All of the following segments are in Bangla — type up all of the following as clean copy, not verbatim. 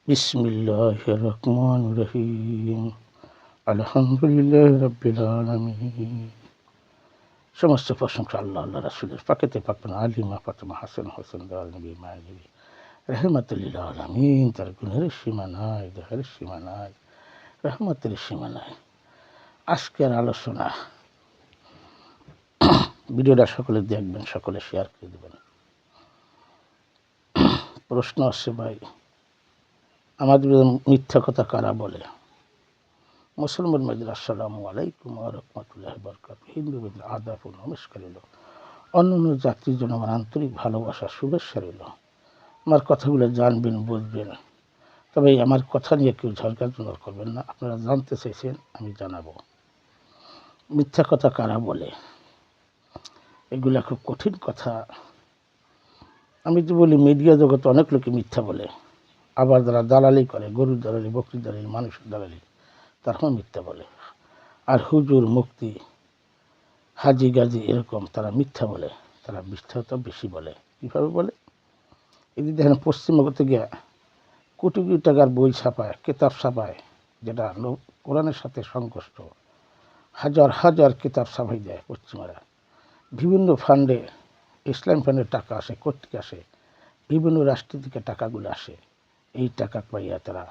বিসমিল্লাহির রহমানির রহিম। আলহামদুলিল্লাহি রাব্বিল আলামিন। সমস্ত প্রশংসা আল্লাহ রাসূলের। পাকেতে পাকনা আলিমা ফাতেমা হাসান হোসেন দয়াল নবী মায়া নবী রহমাতুল লিল আলামিন। তার গুণের সীমা নাই, দেহের সীমা নাই, রহমতের সীমা নাই। আজকের আলোচনা, ভিডিওটা সকলে দেখবেন, সকলে শেয়ার করে দেবেন। প্রশ্ন আসছে, ভাই আমাদের মিথ্যা কথা কারা বলে? মুসলমান মেয়েদের আসসালামু আলাইকুম ওয়া রাহমাতুল্লাহি ওয়া বারাকাতুহু। হিন্দু মেয়েদের আদাব ও নমস্কার রইল। অন্যান্য জাতির জন্য আমার আন্তরিক ভালোবাসা, শুভেচ্ছা রইল। আমার কথাগুলো জানবেন, বুঝবেন। তবে আমার কথা নিয়ে কেউ ঝড়গাঝড় করবেন না। আপনারা জানতে চাইছেন, আমি জানাবো। মিথ্যা কথা কারা বলে? এগুলা খুব কঠিন কথা। আমি তো বলি, মিডিয়া জগতে অনেক লোকে মিথ্যা বলে, আবার যারা দালালি করে, গরুর দালালি, বকরির দালালি, মানুষের দালালি, তারাও মিথ্যা বলে। আর হুজুর, মুক্তি, হাজি গাজি এরকম তারা মিথ্যা বলে। তারা মিথ্যা তো বেশি বলে। কীভাবে বলে? এই যে দেখেন, পশ্চিমবঙ্গতে গিয়ে কোটি কোটি টাকার বই ছাপায়, কিতাব ছাপায়, যেটা কোরআনের সাথে সংঘর্ষ। হাজার হাজার কিতাব ছাপাই দেয় পশ্চিমারা। বিভিন্ন ফান্ডে, ইসলাম ফান্ডে টাকা আসে, কর্তৃক আসে, বিভিন্ন রাষ্ট্র থেকে টাকাগুলো আসে। এই টাকা পাইয়া তারা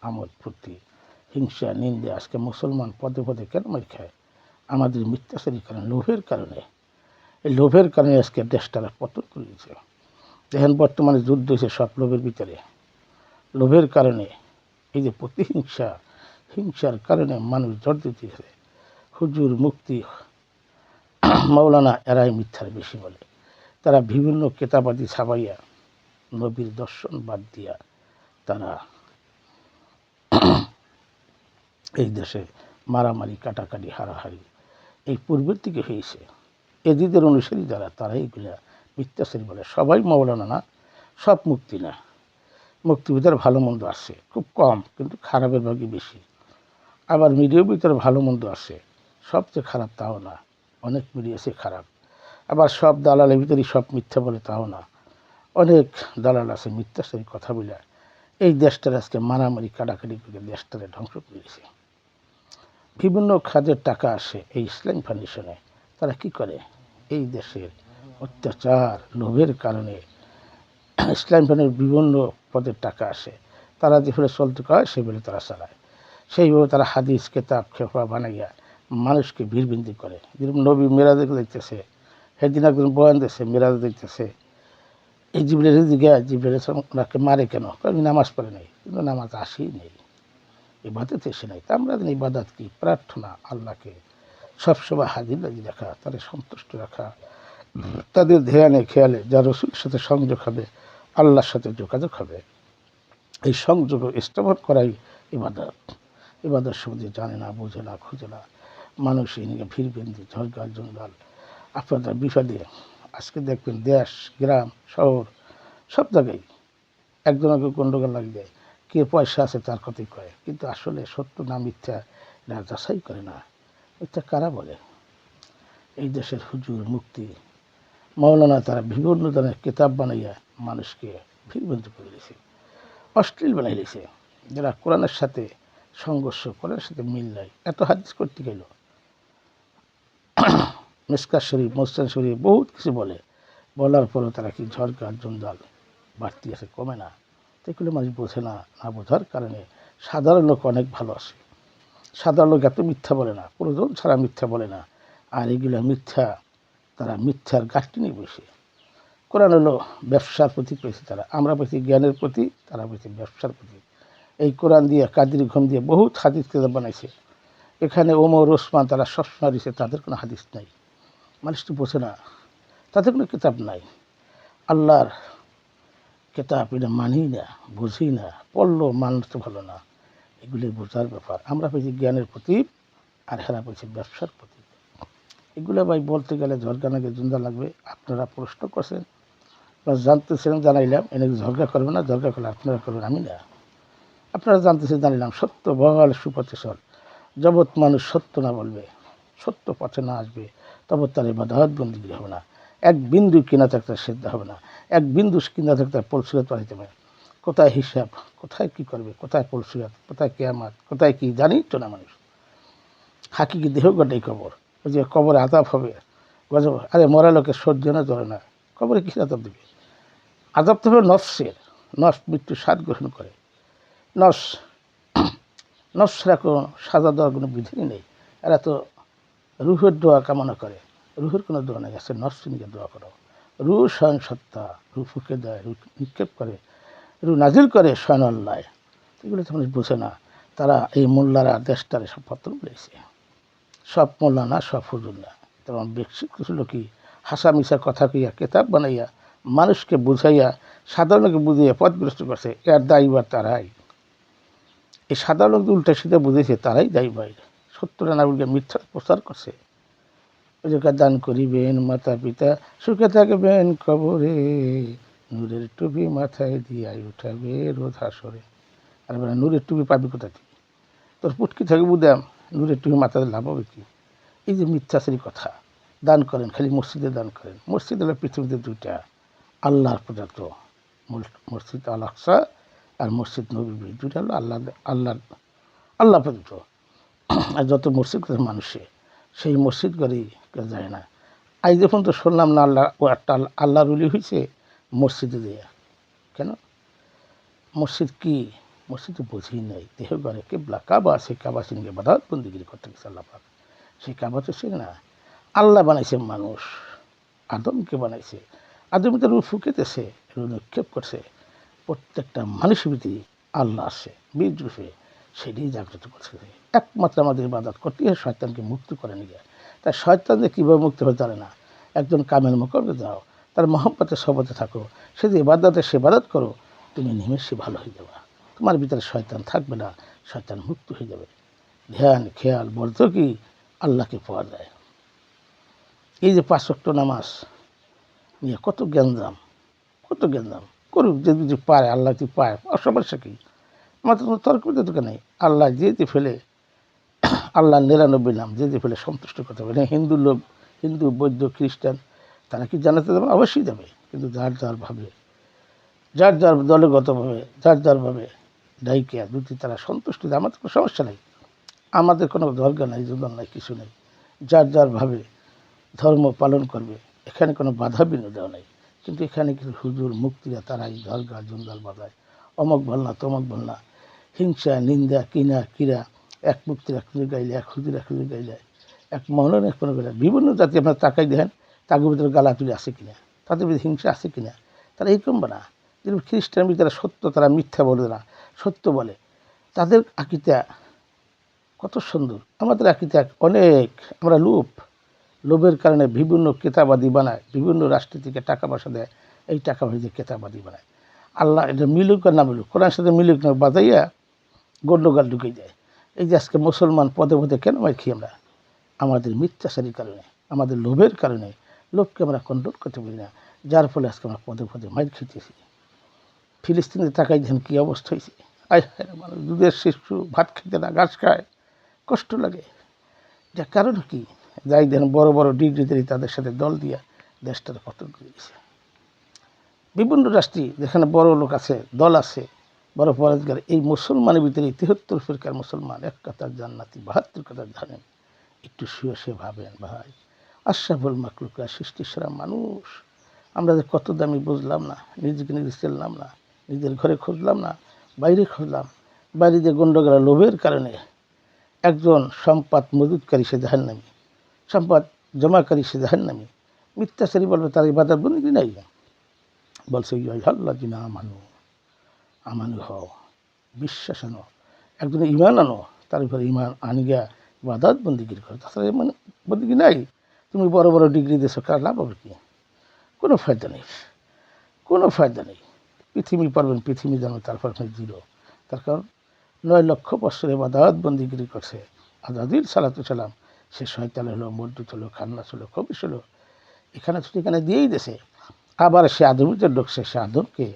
আমোদ ফুর্তি, হিংসা, নিন্দে। আজকে মুসলমান পদে পদে কেন মার খায়? আমাদের মিথ্যাচারী কারণে, লোভের কারণে। এই লোভের কারণে আজকে দেশটারা পতন করে দিয়েছে। দেখেন, বর্তমানে যুদ্ধ হয়েছে সব লোভের ভিতরে। লোভের কারণে এই যে প্রতিহিংসা, হিংসার কারণে মানুষ জর্জরিত দিতেছে। হুজুর, মুক্তি, মাওলানা এরাই মিথ্যার বেশি বলে। তারা বিভিন্ন কেতাবাদি ছাপাইয়া, নবীর দর্শন বাদ দিয়া তারা এই দেশে মারামারি, কাটাকাটি, হারাহারি এই পূর্বের দিকে হয়েছে। এদিদের অনুসারী যারা, তারা এইগুলা মিথ্যাচারী বলে। সবাই মাওলানা না, সব মুক্তি না। মুক্তির ভিতরে ভালো মন্দ আছে, খুব কম, কিন্তু খারাপের ভাগই বেশি। আবার মিডিয়ার ভিতরে ভালো মন্দ আছে, সবচেয়ে খারাপ তাও না, অনেক মিডিয়া আছে খারাপ। আবার সব দালালের ভিতরেই সব মিথ্যা বলে তাও না, অনেক দালাল আছে মিথ্যাচারী কথা বলে এই দেশটার আজকে মারামারি, কাটাকাটি করে দেশটারে ধ্বংস করেছে। বিভিন্ন খাদের টাকা আসে এই ইসলাম ফাউন্ডেশনে। তারা কি করে? এই দেশের অত্যাচার, লোভের কারণে ইসলাম ফান্ডের বিভিন্ন পদের টাকা আসে। তারা যেভাবে চলতে কয় সেভাবে তারা চালায়। সেইভাবে তারা হাদিস, কেতাব, খেপা বানাইয়া মানুষকে ভিড়বিন্দি করে। যেরকম নবী মেরাজে দেখতেছে, সেদিন একজন বয়ান দিচ্ছে, মেরাজ দেখতেছে। এই জিবরাইল দিকে, জিবরাইল ওনাকে মারে কেন? কারণ নামাজ পড়ে নেই, কিন্তু নামাজ আসেই নেই, ইবাদত এসে নাই। তা আমরা জানি ইবাদত কি? প্রার্থনা, আল্লাহকে সবসময় হাজির লাগি রাখা, তাদের সন্তুষ্ট রাখা, তাদের ধ্যানে খেয়ালে যা রসুলের সাথে সংযোগ হবে, আল্লাহর সাথে যোগাযোগ হবে। এই সংযোগ স্থাপন করাই ইবাদত। ইবাদত সম্বন্ধে জানে না, বোঝে না, খুঁজে না। মানুষ এই নিয়ে ভিড়বিন্দি, ঝড়গাল, জঞ্জাল, আপনাদের বিপদে। আজকে দেখবেন দেশ, গ্রাম, শহর সব জায়গায় একজনকে গণ্ডগোল লাগিয়ে দেয়। কে পয়সা আছে তার কথাই কয়, কিন্তু আসলে সত্য না মিথ্যা এরা যাচাই করে না। মিথ্যা কারা বলে? এই দেশের হুজুর, মুক্তি, মাওলানা তারা বিভিন্ন ধরনের কিতাব বানাইয়া মানুষকে ভিড়বন্দি করে দিয়েছে, অশ্লীল বানাই দিয়েছে। যারা কোরআনের সাথে সংঘর্ষ, কোরআনের সাথে মিল নাই। এত হাদিস করতে গেল, মিসকাত শরীফ, মুসলিম শরীফ বহুত কিছু বলে, বলার পরও তারা কি ঝড়গাল, জঞ্জাল বাড়তি আছে, কমে না। এগুলো মানুষ বোঝে না। না বোঝার কারণে সাধারণ লোক অনেক ভালো আছে। সাধারণ লোক এত মিথ্যা বলে না, প্রয়োজন ছাড়া মিথ্যা বলে না। আর এগুলো মিথ্যা, তারা মিথ্যার গাছটি নিয়ে বসে। কোরআন হলো ব্যবসার প্রতীক পেয়েছে তারা। আমরা পেয়েছি জ্ঞানের প্রতি, তারা পেয়েছে ব্যবসার প্রতি। এই কোরআন দিয়ে, কাদির ঘুম দিয়ে বহুত হাদিস কিতাব বানাইছে। এখানে ওমর, ওসমান তারা সবসময় দিয়েছে, তাদের কোনো হাদিস নাই। মানুষ তো বোঝে না, তাদের কোনো কিতাব নাই। আল্লাহর কিতাব এটা মানি না, বুঝি না, পড়লেও মানুষ তো ভালো না। এগুলি বোঝার ব্যাপার। আমরা পেয়েছি জ্ঞানের প্রতীক, আর হেরা পেয়েছি ব্যবসার প্রতীক। এগুলো ভাই বলতে গেলে ঝরগানাকে জুন্দা লাগবে। আপনারা প্রশ্ন করছেন বা জানতেছিলেন, জানাইলাম। এনেকে ঝরগা করবে না, ঝরগা করলে আপনারা করবেন, আমি না। আপনারা জানতেছেন, জানিলাম। সত্য বল সুপথে চল। জগৎ মানুষ সত্য না বলবে, সত্য পথে না আসবে, তবে তার ইবাদত বন্দেগী হবে না। এক বিন্দু কিনা থাকতে সিদ্ধ হবে না, এক বিন্দু কিনা থাকতে পরিচালিত হইতে হবে। কোথায় হিসাব, কোথায় কি করবে, কোথায় পরশুরাত, কোথায় কিয়ামত, কোথায় কি জানি তো না মানুষ। হাকিকি দেহ গটাই কবর, ওই যে কবরে আযাব হবে, গজব। আরে মরা লোকের সহ্য না ধরে না, কবরে কি আযাব দেবে? আযাব তো হবে নফসের, নফস মৃত্যু স্বাদ গ্রহণ করে। নফস নফসরা কোনো সাজা দেওয়ার কোনো বিধানই নেই। এরা তো রুহের দোয়া কামনা করে, রুহের কোনো দোয়া নেই, আছে নফস নিয়ে দোয়া করো। রুহ স্বয়ং সত্তা, রু ফুঁকে দেয়, রু নিক্ষেপ করে, রু নাজিল করে স্বয়ং আল্লাহ। এগুলো তো মানুষ বোঝে না। তারা এই মোল্লারা দেশটারে সব পত্র বলেছে, সব মোল্লা না, সব হুজুর না। তেমন বেশিক কিছু লোকই হাসা মিশা কথা কইয়া কেতাব বানাইয়া মানুষকে বুঝাইয়া সাধারণকে বুঝিয়ে পথগ্রস্ত করছে। এর দায়ীবার তারাই। এই সাধারণ লোক উল্টা সিধা বুঝেছে, তারাই দায়ীবার। সত্যটা না বলে মিথ্যা প্রচার করছে। ওই যে দান করিবেন মাতা পিতা, সুখে থাকবেন কবরে, নূরের টুপি মাথায় দিয়াই উঠাবে রোজ হাসরে। আর বলে নূরের টুপি পাবি কোথা থেকে? তোর পুটকি থাকে বুদাম, নূরের টুপি মাথায় লাভ হবে কি? এই যে মিথ্যাচারী কথা। দান করেন, খালি মসজিদে দান করেন। মসজিদ হলো পৃথিবীতে দুইটা, আল্লাহর প্রদত্ত মসজিদ আল আকসা আর মসজিদ নববী, দুইটা হলো আল্লাহ প্রদত্ত। আর যত মসজিদ করে মানুষে, সেই মসজিদ করেই কেউ যায় না। আজ যখন তো শুনলাম না আল্লাহ ও একটা আল্লাহ রুলি হয়েছে মসজিদে দিয়ে। কেন? মসজিদ কি? মসজিদ তো বুঝেই নাই। দেহ ঘরে কেবলা কাবা, সেই কাবা সিংহে বাধাত বন্দিগিরি করতে গেছে আল্লাহ পাক। সেই কাবা তো সে না, আল্লাহ বানাইছে মানুষ, আদমকে বানাইছে। আদমকে রূপ ফুঁকেতেছে, রূপ নিক্ষেপ করছে। প্রত্যেকটা মানুষের ভিতরে আল্লাহ আসে বীজ রূপে, সেটাই জাগ্রত করছে। একমাত্র আমাদের ইবাদত করতে হয় শয়তানকে মুক্ত করে নিয়ে। তাই শয়তানকে কীভাবে মুক্ত হতে পারে না? একজন কামেল মোকাবিলা দাও, তার মহব্বতে সবতে থাকো, সে যে ইবাদতে সে ইবাদত করো, তুমি নিমেষে ভালো হয়ে যাবে। তোমার ভিতরে শয়তান থাকবে না, শয়তান মুক্ত হয়ে যাবে। ধ্যান খেয়াল বলতো কি আল্লাহকে পাওয়া যায়। এই যে 5 ওয়াক্ত নামাজ নিয়ে কত জ্ঞানজাম, কত জ্ঞানজাম করুক, যে যদি পায়, আল্লাহ যদি পায়, সমস্যা কি? আমাদের কোনো তর্ক বিতর্ক নেই। আল্লাহ যে ফেলে, আল্লাহ 99 নাম যে ফেলে সন্তুষ্ট করতে হবে। হিন্দু লোক, হিন্দু বৌদ্ধ খ্রিস্টান, তারা কি জানাতে যাবে? অবশ্যই যাবে, কিন্তু যার যার ভাবে, যার যার দলগতভাবে, যার যারভাবে ডাইকে যদি তারা সন্তুষ্ট দেয়, আমাদের কোনো সমস্যা নেই। আমাদের কোনো দরকার নাই, জোগান নাই, কিছু নেই। যার যার ভাবে ধর্ম পালন করবে, এখানে কোনো বাধা বিনোদন নেই। কিন্তু এখানে কিছু হুজুর মুক্তিরা তারাই দরগা জঞ্জাল বাজায়, অমক বলনা তমক বলনা, হিংসা নিন্দা কিনা কিরা, এক মুক্তির এক হুজুর গাইলে, এক হুজুর এক হুজুর গাইলে, এক মহলন এক কোনো গাইলে, বিভিন্ন জাতি আপনার তাকাই দেখেন তাদের ভিতরে গালাতুলি আছে কিনা, তাদের ভিতরে হিংসা আছে কিনা। তারা এইরকম না। যেরকম খ্রিস্টান ভিতরে সত্য, তারা মিথ্যা বলে না, সত্য বলে। তাদের আকিদা কত সুন্দর, আমাদের আকিদা অনেক। আমরা লোভের কারণে বিভিন্ন কেতাবাদি বানায়, বিভিন্ন রাষ্ট্র থেকে টাকা পয়সা দেয়, এই টাকা পয়সা কেতাবাদি বানায়। আল্লাহ এটা মিলুক আর না মিলুক, কোরআন সাথে মিলুক না বাজাইয়া গন্ডগোল ঢুকে যায়। এই যে আজকে মুসলমান পদে পদে কেন মার খাই আমরা? আমাদের মিথ্যাচারীর কারণে, আমাদের লোভের কারণে। লোভকে আমরা কন্ট্রোল করতে পারি না, যার ফলে আজকে আমরা পদে পদে মার খেতেছি। ফিলিস্তিনের তাকাই দেখেন কী অবস্থা হয়েছে। আয় মানুষ দুধের শিশু ভাত খেতে না, ঘাস খায়, কষ্ট লাগে। যার কারণ কি? যাই দেন বড় বড় ডিগ্রিধারী, তাদের সাথে দল দিয়া দেশটার পতন করে দিয়েছে। বিভিন্ন রাষ্ট্রে যেখানে বড় লোক আছে, দল আছে, বড় পরাজগার, এই মুসলমানের ভিতরে 73 ফিরকার মুসলমান, 1 কাতার জান্নাতি, 72 কাতার জানেন। একটু শুয়ে শুয়ে ভাবেন ভাই, আশরাফুল মাখলুকা, সৃষ্টির সেরা মানুষ, আমরা যে কত দামি বুঝলাম না, নিজেকে নিজে চিনলাম না, নিজের ঘরে খুঁজলাম না, বাইরে খুঁজলাম। বাইরে যে গন্ডগোল লোভের কারণে একজন সম্পদ মজুদকারী সে জাহান্নামী, সম্পদ জমাকারী সে জাহান্নামী। মিথ্যাচারী বলবে তার ইবাদত বন্দেগী নাই। বলছে আল্লাহ জিনা আমানু হও, বিশ্বাস আনো, একজন ইমান আনো, তার উপরে ইমান আনিয়া ইবাদত বন্দেগীর করো। তাছাড়া ইমান বন্দেগী নাই। তুমি বড় বড় ডিগ্রি দিয়েছো, কার লাভ হবে কি? কোনো ফায়দা নেই, কোনো ফায়দা নেই। পৃথিবী পারবেন, পৃথিবী জানবে, তারপর আপনি জিরো। তার কারণ 9 লক্ষ বছরে ইবাদত বন্দেগী করছে আজাদির সালাতু সালাম। সে শয়তান হলো, মর্দুত হলো, খান্নাস হলো, খবিশ হলো, এখানে ছুটি এখানে দিয়েই দিয়েছে। আবার সে আদমিতে ঢুকছে, সে আদমকে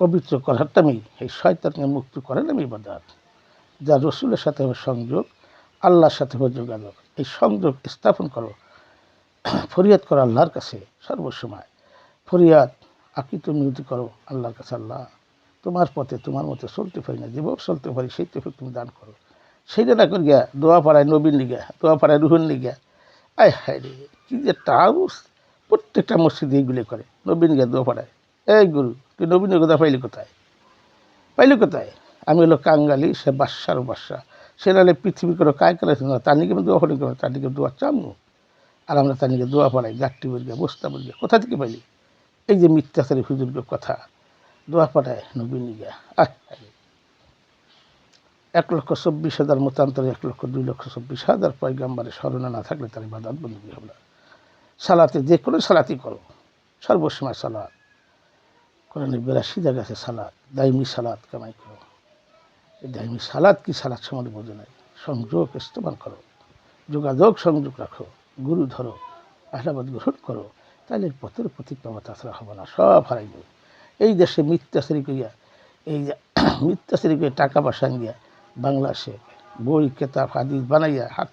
পবিত্র করারটামি, এই শয়তানকে মুক্ত করেন আমি ইবাদত। যা রসুলের সাথে হবে সংযোগ, আল্লাহর সাথে হবে যোগাযোগ। এই সংযোগ স্থাপন করো, ফরিয়াদ করো আল্লাহর কাছে সর্বসময়। ফরিয়াদ আকিত মিনতি করো আল্লাহর কাছে। আল্লাহ তোমার পথে তোমার মতো চলতে পারি না, যেভাবে চলতে পারি সেই তৌফিক তুমি দান করো। সেইটা না করি গিয়া দোয়া পাড়ায় নবীন লিগা, দোয়া পাড়ায় রুহন লিগা, আয় হায় রে কি যে টাউস, প্রত্যেকটা মসজিদে এইগুলো করে, নবীন গিয়া দোয়া পাড়ায়। এই গুরু তুই নবীনের কথা পাইলি কোথায়, পাইলি কোথায়? আমি হলো কাঙ্গালি, সে বাদশার বাদশা, সে নাহলে পৃথিবী করে কায় করে না, তার নিকে আমি দোয়া পড়ি করো, তার নিকে দোয়া চামু, আর আমরা তার নিকে দোয়া পড়াই গাঠটি বলবে বস্তা বলবে, কোথা থেকে পাইলি? এই যে মিথ্যাচারী হুজুরকে কথা, দোয়া পাঠায় নবীন লিগা। আহ 1,24,000 মতান্তরে 1,02,24,000 পয়গাম্বারের স্মরণে না থাকলে তার ইবাদত বন্দী হবে না। সালাতে যে কোনো সালাতই করো, সর্বসময় সালাত, কোরআনে 82 জায়গা আছে সালাত, দাইমি সালাত কামাই করো। এই দাইমি সালাত কি, সালাত সময় বোঝে নাই, সংযোগ ইস্তেমাল করো, যোগাযোগ সংযোগ রাখো, গুরু ধরো, আহলাবাদ গ্রহণ করো, তাহলে পথের প্রতীক পাওয়া, তাছাড়া হবে না, সব হারাইব। এই দেশে মিথ্যাচারী করিয়া, এই যে মিথ্যাচারী করে টাকা পয়সা গিয়া বাংলাদেশে বই কেতাব হাদিস বানাইয়া হাত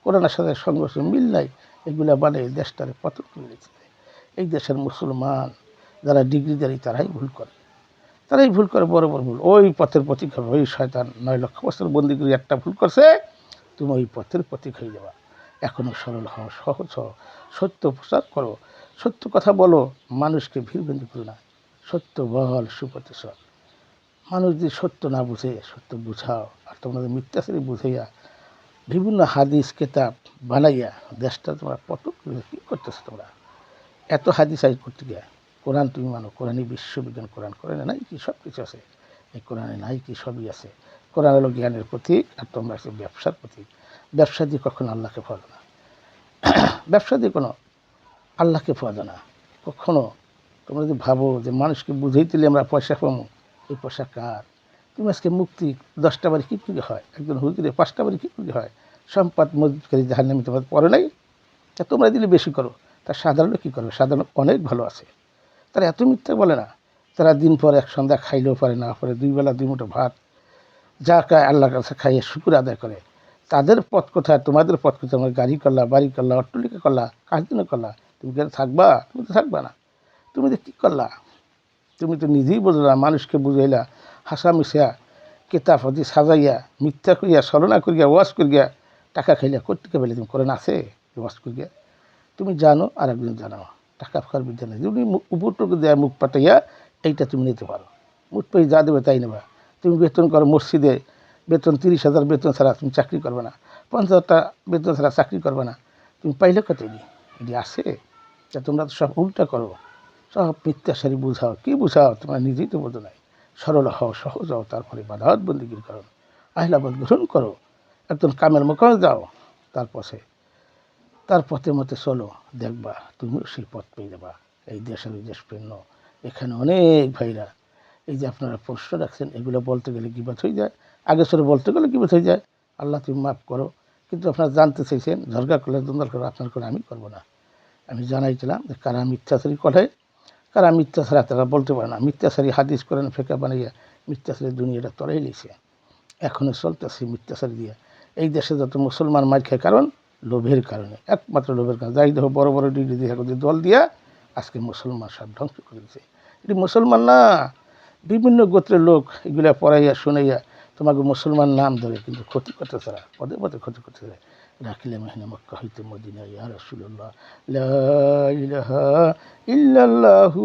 কোরআনের সাথে সংঘর্ষ মিল নাই, এগুলা বানাই দেশটারে পতন করে দিচ্ছে। এই দেশের মুসলমান যারা ডিগ্রিধারী তারাই ভুল করে, তারাই ভুল করে, বড় বড় ভুল। ওই পথের প্রতীক হবে, ওই শয়তান 9 লক্ষ বছর বন্দি করে একটা ভুল করছে, তুমি ওই পথের প্রতীক হয়ে যাবা। এখনও সরল হও, সহজ হও, সত্য প্রচার করো, সত্য কথা বলো, মানুষকে ভিড়বন্দি করো না, সত্য বল সুপথে চল। মানুষ যদি সত্য না বুঝে, সত্য বুঝাও, আর তোমাদের মিথ্যাচারী বুঝাইয়া বিভিন্ন হাদিস কেতাব বানাইয়া দেশটা তোমরা পতন করে কী করতেছো তোমরা? এত হাদিস আই করতে গিয়া, কোরআন তুমি মানো, কোরআনই বিশ্ববিজ্ঞান, কোরআনে নাই কি সব কিছু আছে, এই কোরআনে নাই কি সবই আছে। কোরআন হলো জ্ঞানের প্রতীক, আর তোমরা হচ্ছে ব্যবসার প্রতীক। ব্যবসা দিয়ে কখনো আল্লাহকে পাওয়া যায় না, ব্যবসা দিয়ে কোনো আল্লাহকে পাওয়া যায় না কখনো। তোমরা যদি ভাবো যে মানুষকে বুঝাই দিলে আমরা পয়সা পাবো, এই পয়সা কার? তুমি আজকে মুক্তি 10টা বাড়ি কী করে হয়, একজন হুজুরে 5টা বাড়ি কী করে হয়, সম্পদ মজুদকারী জাহান্নামী তোমার পড়ে নাই, তা তোমরা দিলে বেশি করো, তার সাধারণ কী করবে? সাধারণ অনেক ভালো আছে, তারা এত মিথ্যা বলে না, তারা দিন পর এক সন্ধ্যা খাইলেও পারে না পারে, 2 বেলা 2 মুঠো ভাত যা খায় আল্লাহর কাছে খাইয়ে শুকুর আদায় করে। তাদের পথ কোথায়, তোমাদের পথ কোথায়? আমার গাড়ি করলা, বাড়ি করলা, অট্টলিকা করলা, কাজ জন্য করলা, তুমি কেন থাকবা? তুমি তো থাকবা না, তুমি তো কী করলা? তুমি তো নিজেই বুঝলা, মানুষকে বুঝাইলা, হাসা মিশা কেতাব হাদিস সাজাইয়া মিথ্যা করিয়া ছলনা করিয়া ওয়াশ করিয়া টাকা খাইলা, কোথেকে পেলে? তুমি করেন আছে ওয়াশ করিয়া? তুমি জানো আর একজন জানো, টাকা ফাঁকার বিদ্যা নেই, তুমি উপরটুকু দেয়া মুখ পাঠাইয়া এইটা তুমি নিতে পারো, মুখ পেয়ে যা দেবে তাই নেবা। তুমি বেতন করো মসজিদে, বেতন 30,000 বেতন ছাড়া তুমি চাকরি করবে না, 50,000 বেতন ছাড়া চাকরি করবে না, তুমি পাইলে কত? এটি আছে? তা তোমরা তো সব উল্টা করো, সব মিথ্যাচারী বুঝাও, কী বুঝাও? তোমরা নিজেই তো বোঝো নাই। সরল হও, সহজ হও, তারপরে বাধাত বন্দিগির করো, আহিলাবাদ গ্রহণ করো, একদম কামের মোকামে যাও, তার পথে মতে চলো, দেখবা তুমিও সেই পথ পেয়ে যাবা। এই দেশের ওই দেশ প্রেম, এখানে অনেক ভাইরা এই যে আপনারা প্রশ্ন রাখছেন, এগুলো বলতে গেলে গিবত হয়ে যায়, আগে সরে বলতে গেলে গিবত হয়ে যায়। আল্লাহ তুমি মাফ করো, কিন্তু আপনারা জানতে চাইছেন, ঝরগা করলে দুন্দর করো, আপনার করে আমি করবো না। আমি জানাইছিলাম যে কারা মিথ্যাচারী করে, কারা মিথ্যাচারী তারা বলতে পারে না। মিথ্যাচারী হাদিস করেন ফেঁকা বানাইয়া মিথ্যাচারী দুনিয়াটা তরাই লিছে, এখনও চলতেছে মিথ্যাচারী দিয়ে। এই দেশে যত মুসলমান মার খায়, কারণ লোভের কারণে, একমাত্র লোভের কারণে। যাই দেখো বড় বড় ডিগ্রি দিয়ে দল দিয়া আজকে মুসলমান সব ধ্বংস করে দিচ্ছে। এটি মুসলমান না, বিভিন্ন গোত্রের লোক এগুলা পড়াইয়া শুনাইয়া তোমাকে মুসলমান নাম ধরে কিন্তু ক্ষতি করতে তারা পদে পদে ক্ষতি করতে চায়। রাখিলে মেহনা মক্কা হইতে মদিনা, ইয়া রাসূলুল্লাহ লা ইলাহা ইল্লাল্লাহু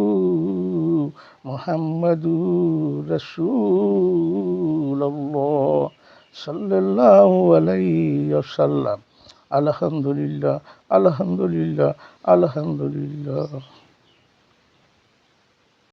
মুহাম্মাদুর রাসূলুল্লাহ সাল্লাল্লাহু আলাইহি ওয়াসাল্লাম। আলহামদুলিল্লাহ, আলহামদুলিল্লাহ, আলহামদুলিল্লাহ।